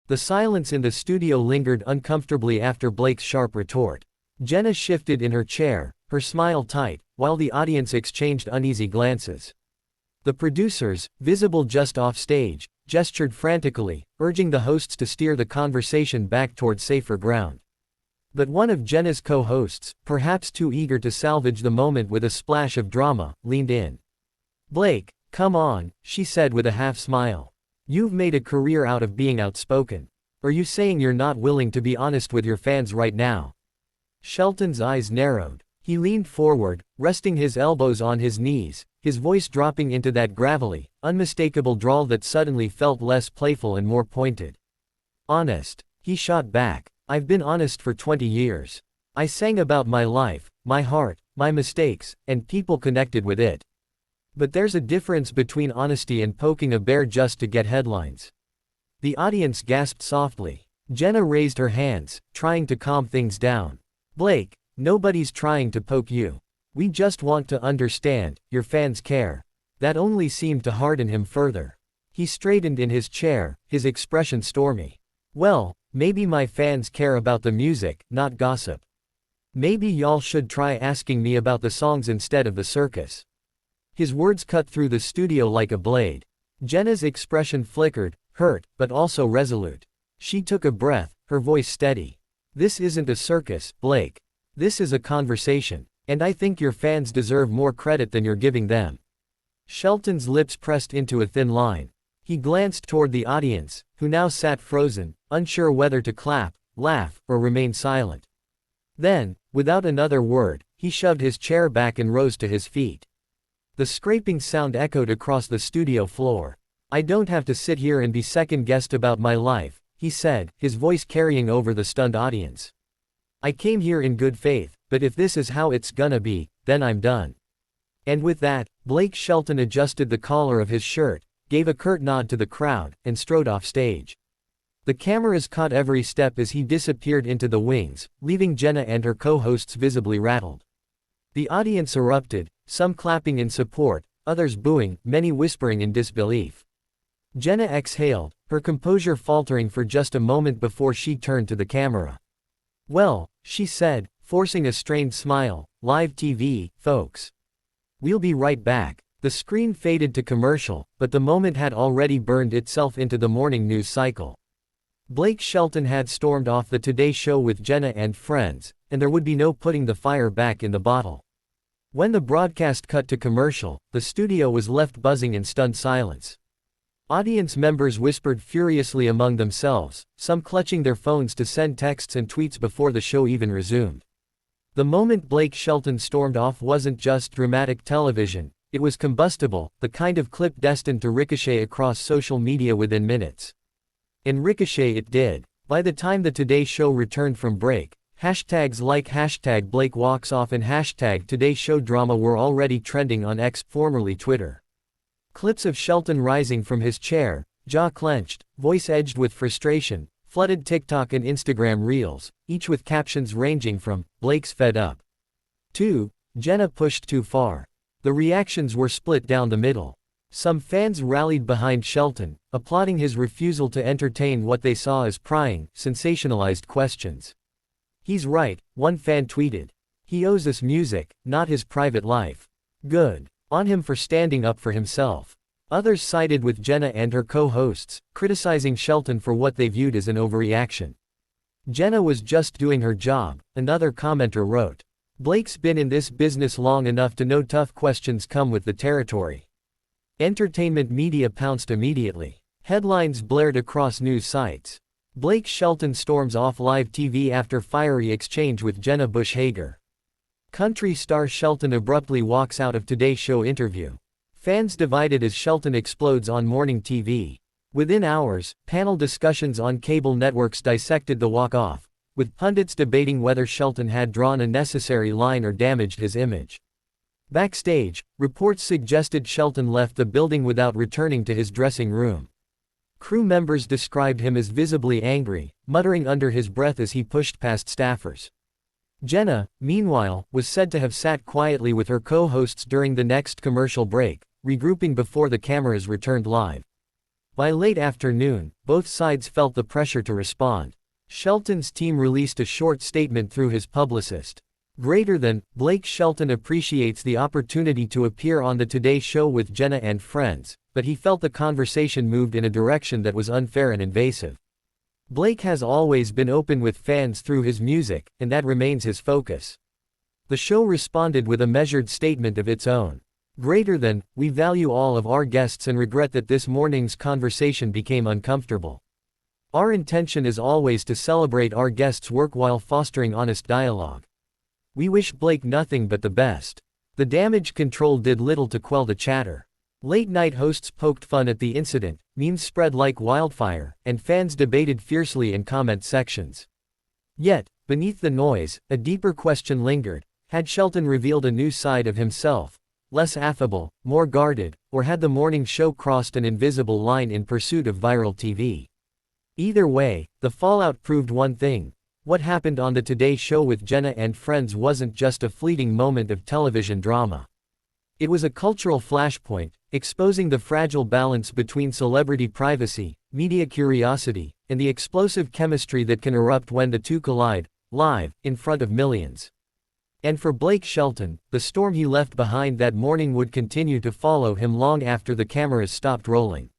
The silence in the studio lingered uncomfortably after Blake's sharp retort. Jenna shifted in her chair, her smile tight, while the audience exchanged uneasy glances. The producers, visible just off stage, gestured frantically, urging the hosts to steer the conversation back toward safer ground. But one of Jenna's co-hosts, perhaps too eager to salvage the moment with a splash of drama, leaned in. "Blake, come on," she said with a half-smile. "You've made a career out of being outspoken. Are you saying you're not willing to be honest with your fans right now?" Shelton's eyes narrowed. He leaned forward, resting his elbows on his knees, his voice dropping into that gravelly, unmistakable drawl that suddenly felt less playful and more pointed. "Honest," he shot back. "I've been honest for 20 years. I sang about my life, my heart, my mistakes, and people connected with it. But there's a difference between honesty and poking a bear just to get headlines." The audience gasped softly. Jenna raised her hands, trying to calm things down. "Blake, nobody's trying to poke you. We just want to understand, your fans care." That only seemed to harden him further. He straightened in his chair, his expression stormy. "Well, maybe my fans care about the music, not gossip. Maybe y'all should try asking me about the songs instead of the circus." His words cut through the studio like a blade. Jenna's expression flickered, hurt, but also resolute. She took a breath, her voice steady. "This isn't a circus, Blake. This is a conversation. And I think your fans deserve more credit than you're giving them." Shelton's lips pressed into a thin line. He glanced toward the audience, who now sat frozen, unsure whether to clap, laugh, or remain silent. Then, without another word, he shoved his chair back and rose to his feet. The scraping sound echoed across the studio floor. "I don't have to sit here and be second-guessed about my life," he said, his voice carrying over the stunned audience. "I came here in good faith, but if this is how it's gonna be, then I'm done." And with that, Blake Shelton adjusted the collar of his shirt, gave a curt nod to the crowd, and strode off stage. The cameras caught every step as he disappeared into the wings, leaving Jenna and her co-hosts visibly rattled. The audience erupted, some clapping in support, others booing, many whispering in disbelief. Jenna exhaled, her composure faltering for just a moment before she turned to the camera. "Well," she said, forcing a strained smile, "live TV, folks. We'll be right back." The screen faded to commercial, but the moment had already burned itself into the morning news cycle. Blake Shelton had stormed off the Today Show with Jenna and friends, and there would be no putting the fire back in the bottle. When the broadcast cut to commercial, the studio was left buzzing in stunned silence. Audience members whispered furiously among themselves, some clutching their phones to send texts and tweets before the show even resumed. The moment Blake Shelton stormed off wasn't just dramatic television, it was combustible, the kind of clip destined to ricochet across social media within minutes. And ricochet it did. By the time the Today Show returned from break, hashtags like #BlakeWalksOff and #TodayShowDrama were already trending on X, formerly Twitter. Clips of Shelton rising from his chair, jaw clenched, voice edged with frustration, flooded TikTok and Instagram reels, each with captions ranging from, "Blake's fed up," to, "Jenna pushed too far." The reactions were split down the middle. Some fans rallied behind Shelton, applauding his refusal to entertain what they saw as prying, sensationalized questions. "He's right," one fan tweeted. "He owes us music, not his private life. Good on him for standing up for himself." Others sided with Jenna and her co-hosts, criticizing Shelton for what they viewed as an overreaction. "Jenna was just doing her job," another commenter wrote. "Blake's been in this business long enough to know tough questions come with the territory." Entertainment media pounced immediately. Headlines blared across news sites. Blake Shelton storms off live TV after fiery exchange with Jenna Bush Hager. Country star Shelton abruptly walks out of Today Show interview. Fans divided as Shelton explodes on morning TV. Within hours, panel discussions on cable networks dissected the walk-off, with pundits debating whether Shelton had drawn a necessary line or damaged his image. Backstage, reports suggested Shelton left the building without returning to his dressing room. Crew members described him as visibly angry, muttering under his breath as he pushed past staffers. Jenna, meanwhile, was said to have sat quietly with her co-hosts during the next commercial break, regrouping before the cameras returned live. By late afternoon, both sides felt the pressure to respond. Shelton's team released a short statement through his publicist. Blake Shelton appreciates the opportunity to appear on the Today Show with Jenna and friends, but he felt the conversation moved in a direction that was unfair and invasive. Blake has always been open with fans through his music, and that remains his focus. The show responded with a measured statement of its own. We value all of our guests and regret that this morning's conversation became uncomfortable. Our intention is always to celebrate our guests' work while fostering honest dialogue. We wish Blake nothing but the best. The damage control did little to quell the chatter. Late-night hosts poked fun at the incident, memes spread like wildfire, and fans debated fiercely in comment sections. Yet, beneath the noise, a deeper question lingered. Had Shelton revealed a new side of himself? Less affable, more guarded, or had the morning show crossed an invisible line in pursuit of viral TV? Either way, the fallout proved one thing. What happened on the Today Show with Jenna and friends wasn't just a fleeting moment of television drama. It was a cultural flashpoint, exposing the fragile balance between celebrity privacy, media curiosity, and the explosive chemistry that can erupt when the two collide, live, in front of millions. And for Blake Shelton, the storm he left behind that morning would continue to follow him long after the cameras stopped rolling.